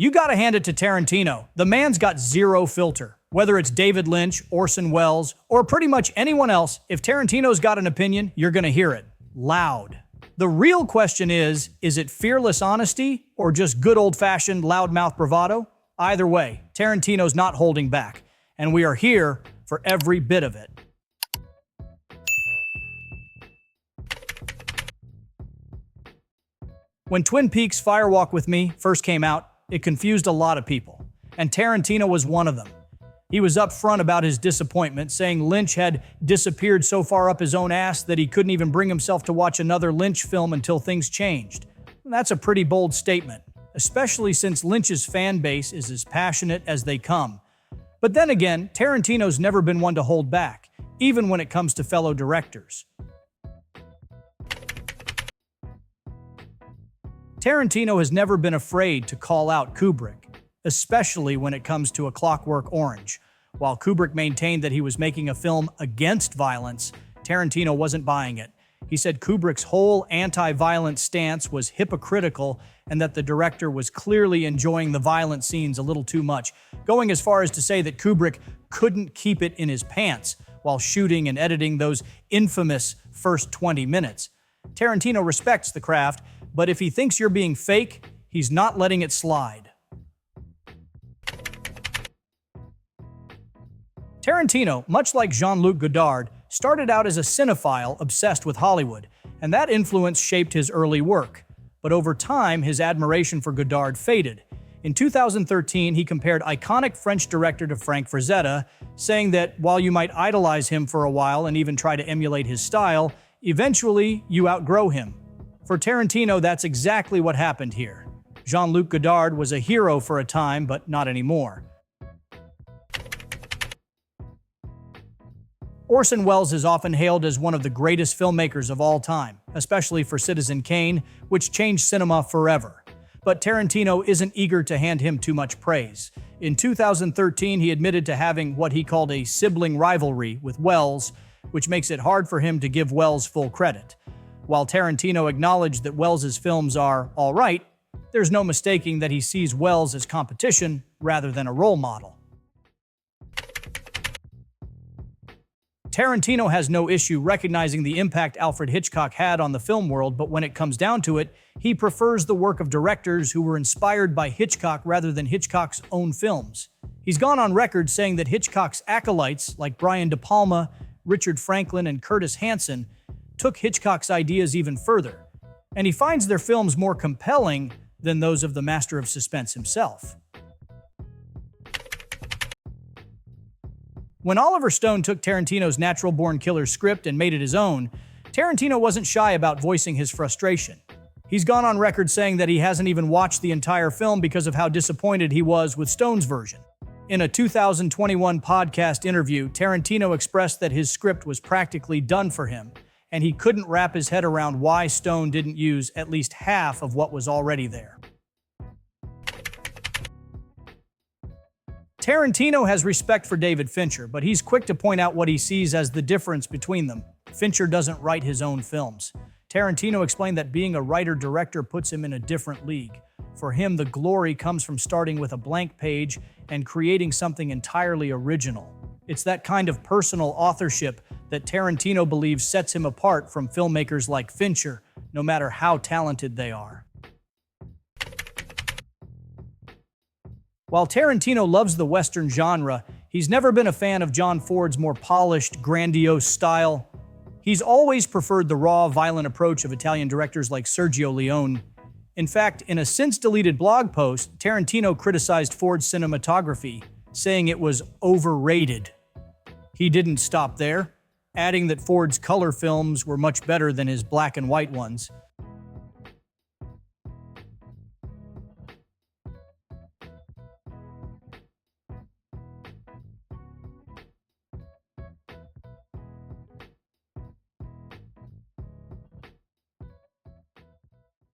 You gotta hand it to Tarantino. The man's got zero filter. Whether it's David Lynch, Orson Welles, or pretty much anyone else, if Tarantino's got an opinion, you're gonna hear it. Loud. The real question is it fearless honesty or just good old-fashioned loudmouth bravado? Either way, Tarantino's not holding back, and we are here for every bit of it. When Twin Peaks: Fire Walk with Me first came out, it confused a lot of people, and Tarantino was one of them. He was upfront about his disappointment, saying Lynch had disappeared so far up his own ass that he couldn't even bring himself to watch another Lynch film until things changed. That's a pretty bold statement, especially since Lynch's fan base is as passionate as they come. But then again, Tarantino's never been one to hold back, even when it comes to fellow directors. Tarantino has never been afraid to call out Kubrick, especially when it comes to A Clockwork Orange. While Kubrick maintained that he was making a film against violence, Tarantino wasn't buying it. He said Kubrick's whole anti-violence stance was hypocritical and that the director was clearly enjoying the violent scenes a little too much, going as far as to say that Kubrick couldn't keep it in his pants while shooting and editing those infamous first 20 minutes. Tarantino respects the craft, but if he thinks you're being fake, he's not letting it slide. Tarantino, much like Jean-Luc Godard, started out as a cinephile obsessed with Hollywood, and that influence shaped his early work. But over time, his admiration for Godard faded. In 2013, he compared iconic French director to Frank Frazetta, saying that while you might idolize him for a while and even try to emulate his style, eventually you outgrow him. For Tarantino, that's exactly what happened here. Jean-Luc Godard was a hero for a time, but not anymore. Orson Welles is often hailed as one of the greatest filmmakers of all time, especially for Citizen Kane, which changed cinema forever. But Tarantino isn't eager to hand him too much praise. In 2013, he admitted to having what he called a sibling rivalry with Welles, which makes it hard for him to give Welles full credit. While Tarantino acknowledged that Welles' films are all right, there's no mistaking that he sees Welles as competition rather than a role model. Tarantino has no issue recognizing the impact Alfred Hitchcock had on the film world, but when it comes down to it, he prefers the work of directors who were inspired by Hitchcock rather than Hitchcock's own films. He's gone on record saying that Hitchcock's acolytes, like Brian De Palma, Richard Franklin, and Curtis Hanson, took Hitchcock's ideas even further, and he finds their films more compelling than those of the master of suspense himself. When Oliver Stone took Tarantino's Natural Born Killers script and made it his own, Tarantino wasn't shy about voicing his frustration. He's gone on record saying that he hasn't even watched the entire film because of how disappointed he was with Stone's version. In a 2021 podcast interview, Tarantino expressed that his script was practically done for him, and he couldn't wrap his head around why Stone didn't use at least half of what was already there. Tarantino has respect for David Fincher, but he's quick to point out what he sees as the difference between them. Fincher doesn't write his own films. Tarantino explained that being a writer-director puts him in a different league. For him, the glory comes from starting with a blank page and creating something entirely original. It's that kind of personal authorship that Tarantino believes sets him apart from filmmakers like Fincher, no matter how talented they are. While Tarantino loves the Western genre, he's never been a fan of John Ford's more polished, grandiose style. He's always preferred the raw, violent approach of Italian directors like Sergio Leone. In fact, in a since-deleted blog post, Tarantino criticized Ford's cinematography, saying it was overrated. He didn't stop there, adding that Ford's color films were much better than his black and white ones.